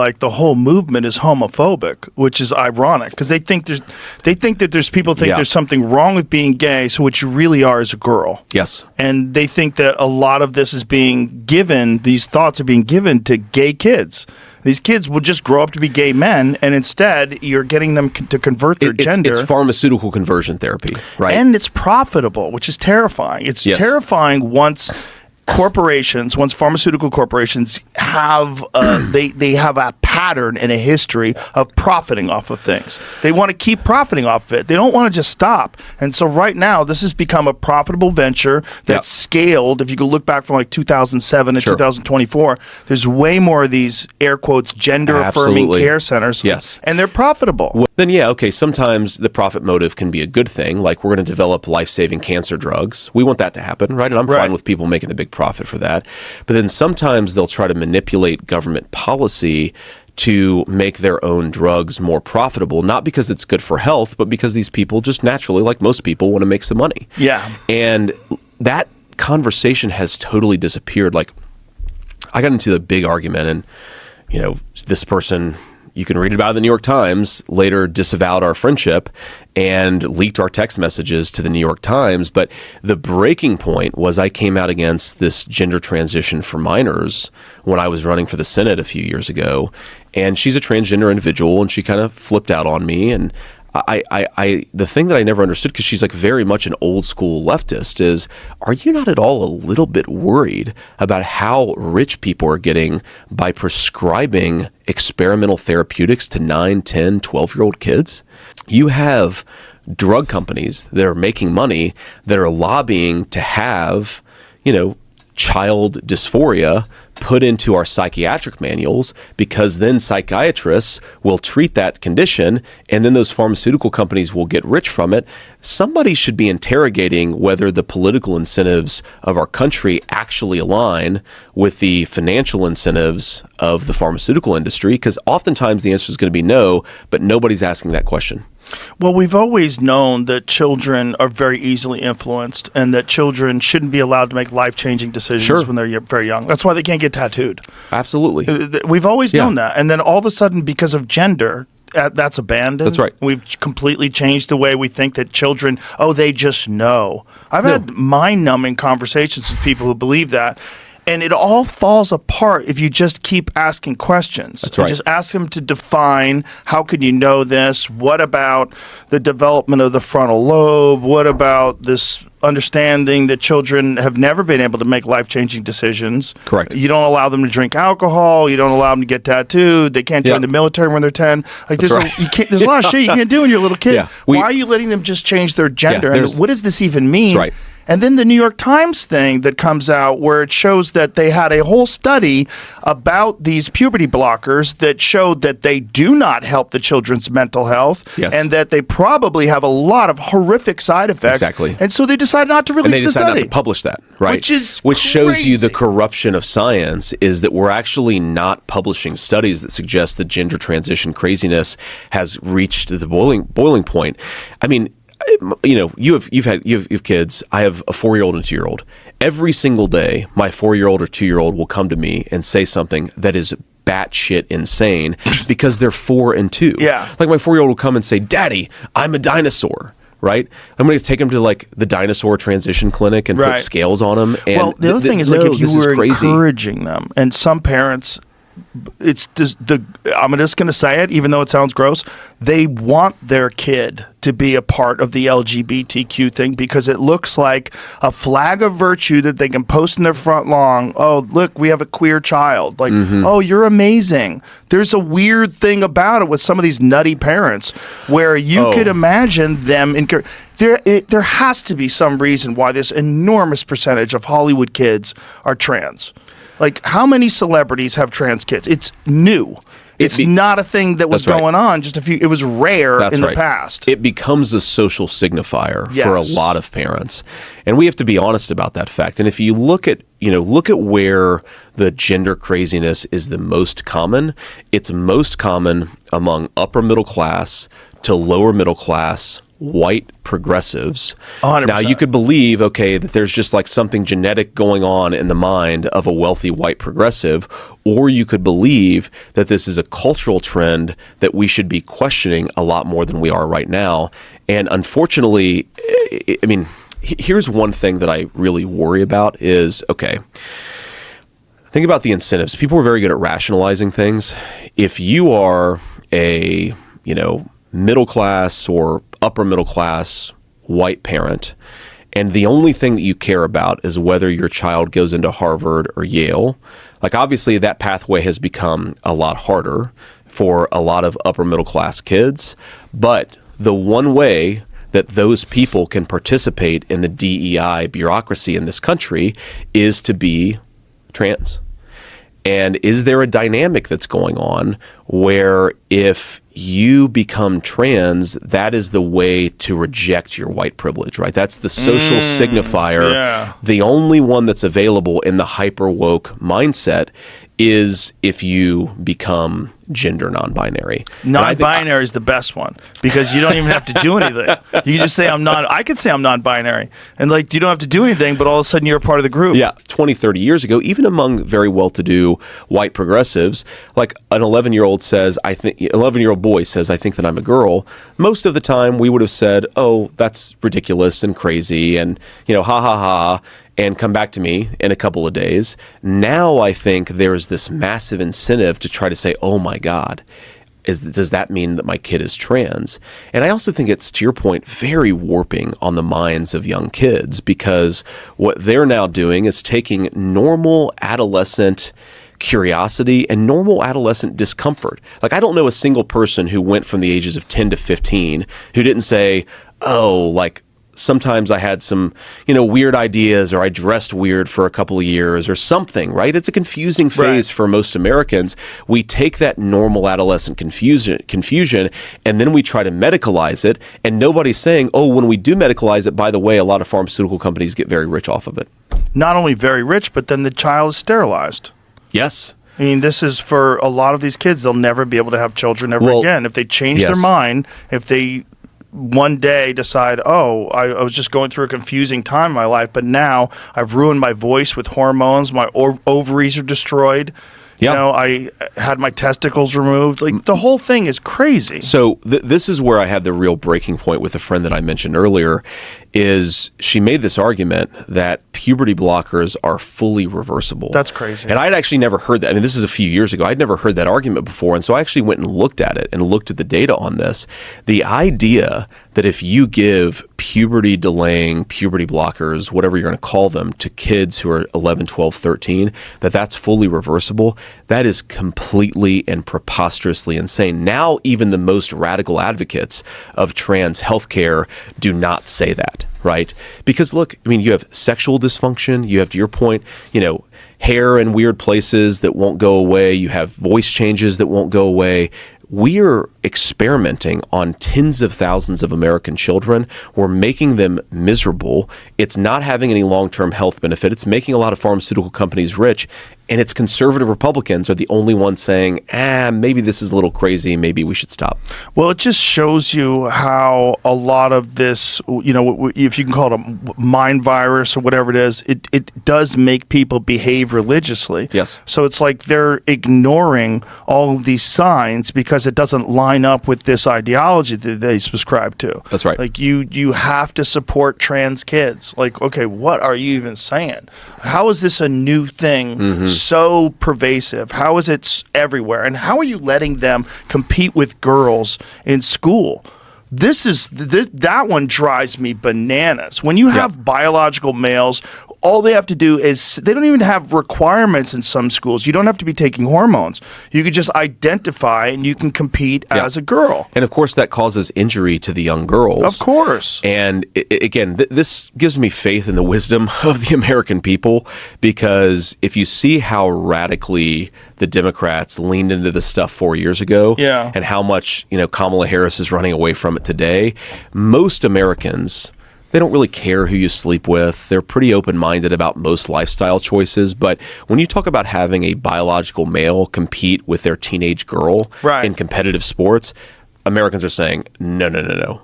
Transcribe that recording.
like the whole movement is homophobic, which is ironic because they think that there's people think there's something wrong with being gay, so what you really are is a girl. Yes. And they think that a lot of this is being given, these thoughts are being given to gay kids. These kids will just grow up to be gay men, and instead you're getting them to convert their gender. It's pharmaceutical conversion therapy, right? And it's profitable, which is terrifying. It's terrifying once pharmaceutical corporations have they have a pattern and a history of profiting off of things. They want to keep profiting off of it. They don't want to just stop. And so right now, this has become a profitable venture that's scaled. If you go look back from like 2007 to 2024, there's way more of these air quotes gender affirming care centers. Yes, and they're profitable. Well, then sometimes the profit motive can be a good thing. Like we're going to develop life-saving cancer drugs. We want that to happen, right? And I'm fine with people making a big profit for that. But then sometimes they'll try to manipulate government policy to make their own drugs more profitable, not because it's good for health, but because these people just naturally, like most people, want to make some money. Yeah. And that conversation has totally disappeared. Like I got into a big argument and, this person, you can read about it in the New York Times, later disavowed our friendship and leaked our text messages to the New York Times. But the breaking point was I came out against this gender transition for minors when I was running for the Senate a few years ago. And she's a transgender individual, and she kind of flipped out on me. And the thing that I never understood, because she's like very much an old school leftist, is are you not at all a little bit worried about how rich people are getting by prescribing experimental therapeutics to 9, 10, 12-year-old kids? You have drug companies that are making money that are lobbying to have, child dysphoria put into our psychiatric manuals, because then psychiatrists will treat that condition and then those pharmaceutical companies will get rich from it. Somebody should be interrogating whether the political incentives of our country actually align with the financial incentives of the pharmaceutical industry, because oftentimes the answer is going to be no, but nobody's asking that question. Well, we've always known that children are very easily influenced and that children shouldn't be allowed to make life-changing decisions when they're very young. That's why they can't get tattooed. Absolutely. We've always known that. And then all of a sudden, because of gender, that's abandoned. That's right. We've completely changed the way we think that children, they just know. I've had mind-numbing conversations with people who believe that. And it all falls apart if you just keep asking questions. That's right. Just ask them to define, how could you know this? What about the development of the frontal lobe? What about this understanding that children have never been able to make life-changing decisions? Correct. You don't allow them to drink alcohol. You don't allow them to get tattooed. They can't join the military when they're 10. Like there's a lot of shit you can't do when you're a little kid. Yeah. Why are you letting them just change their gender? And what does this even mean? That's right. And then the New York Times thing that comes out where it shows that they had a whole study about these puberty blockers that showed that they do not help the children's mental health and that they probably have a lot of horrific side effects. Exactly. And so they decided not to release the study. And they decided not to publish that, right? Which shows you the corruption of science is that we're actually not publishing studies that suggest that gender transition craziness has reached the boiling point. I mean, you have kids. I have a 4-year-old and a 2-year-old. Every single day, my 4-year-old or 2-year-old will come to me and say something that is batshit insane because they're 4 and 2. Yeah. Like my 4-year-old will come and say, "Daddy, I'm a dinosaur." Right? I'm going to take them to like the dinosaur transition clinic and put scales on them. And the other thing is, like, if you were encouraging them, and some parents, it's just I'm just going to say it, even though it sounds gross, they want their kid to be a part of the LGBTQ thing because it looks like a flag of virtue that they can post in their front lawn. Oh, look, we have a queer child. Like, oh, you're amazing. There's a weird thing about it with some of these nutty parents where you could imagine them there has to be some reason why this enormous percentage of Hollywood kids are trans. Like, how many celebrities have trans kids? It's new. It's not a thing that was going on just it was rare in the past. It becomes a social signifier for a lot of parents. And we have to be honest about that fact. And if you look at where the gender craziness is the most common, it's most common among upper middle class to lower middle class white progressives. 100%. Now, you could believe, okay, that there's just like something genetic going on in the mind of a wealthy white progressive, or you could believe that this is a cultural trend that we should be questioning a lot more than we are right now. And unfortunately, I mean, here's one thing that I really worry about is, okay, think about the incentives. People are very good at rationalizing things. If you are a, middle class or upper middle class white parent, and the only thing that you care about is whether your child goes into Harvard or Yale, like obviously that pathway has become a lot harder for a lot of upper middle class kids. But the one way that those people can participate in the DEI bureaucracy in this country is to be trans. And is there a dynamic that's going on where if you become trans, that is the way to reject your white privilege, right? That's the social signifier. Yeah. The only one that's available in the hyper woke mindset is if you become gender non-binary. Non-binary is the best one because you don't even have to do anything. You can just say I could say I'm non-binary and like you don't have to do anything, but all of a sudden you're a part of the group. Yeah, 20, 30 years ago, even among very well-to-do white progressives, like an 11-year-old boy says, I think that I'm a girl. Most of the time we would have said, oh, that's ridiculous and crazy and, ha ha ha, and come back to me in a couple of days. Now I think there's this massive incentive to try to say, oh my God, does that mean that my kid is trans? And I also think it's, to your point, very warping on the minds of young kids because what they're now doing is taking normal adolescent curiosity and normal adolescent discomfort. Like I don't know a single person who went from the ages of 10 to 15 who didn't say, oh, like sometimes I had some, weird ideas or I dressed weird for a couple of years or something, right? It's a confusing phase for most Americans. We take that normal adolescent confusion and then we try to medicalize it. And nobody's saying, oh, when we do medicalize it, by the way, a lot of pharmaceutical companies get very rich off of it. Not only very rich, but then the child is sterilized. Yes. I mean, this is for a lot of these kids, they'll never be able to have children ever again. If they change their mind, if they one day decide, oh, I was just going through a confusing time in my life, but now I've ruined my voice with hormones, my ovaries are destroyed. Yeah. I had my testicles removed. Like the whole thing is crazy. So this is where I had the real breaking point with a friend that I mentioned earlier, is she made this argument that puberty blockers are fully reversible. That's crazy. And I'd actually never heard that. I mean, this is a few years ago. I'd never heard that argument before. And so I actually went and looked at it and looked at the data on this. The idea that if you give puberty delaying, puberty blockers, whatever you're going to call them, to kids who are 11, 12, 13, that's fully reversible, that is completely and preposterously insane. Now, even the most radical advocates of trans healthcare do not say that, right? Because look, I mean, you have sexual dysfunction, you have, to your point, hair in weird places that won't go away, you have voice changes that won't go away. We're experimenting on tens of thousands of American children. We're making them miserable. It's not having any long-term health benefit. It's making a lot of pharmaceutical companies rich. And it's conservative Republicans are the only ones saying, maybe this is a little crazy. Maybe we should stop. Well, it just shows you how a lot of this, if you can call it a mind virus or whatever it is, it does make people behave religiously. Yes. So it's like they're ignoring all of these signs because it doesn't line up with this ideology that they subscribe to. That's right. Like you have to support trans kids. Like, okay, what are you even saying? How is this a new thing? So pervasive? How is it everywhere? And how are you letting them compete with girls in school? That one drives me bananas. When you have biological males, all they have to do is, they don't even have requirements in some schools. You don't have to be taking hormones. You could just identify and you can compete as a girl. And of course that causes injury to the young girls. Of course. And again, this gives me faith in the wisdom of the American people, because if you see how radically the Democrats leaned into this stuff 4 years ago and how much, Kamala Harris is running away from it today, most Americans, they don't really care who you sleep with. They're pretty open-minded about most lifestyle choices. But when you talk about having a biological male compete with their teenage girl in competitive sports, Americans are saying, no.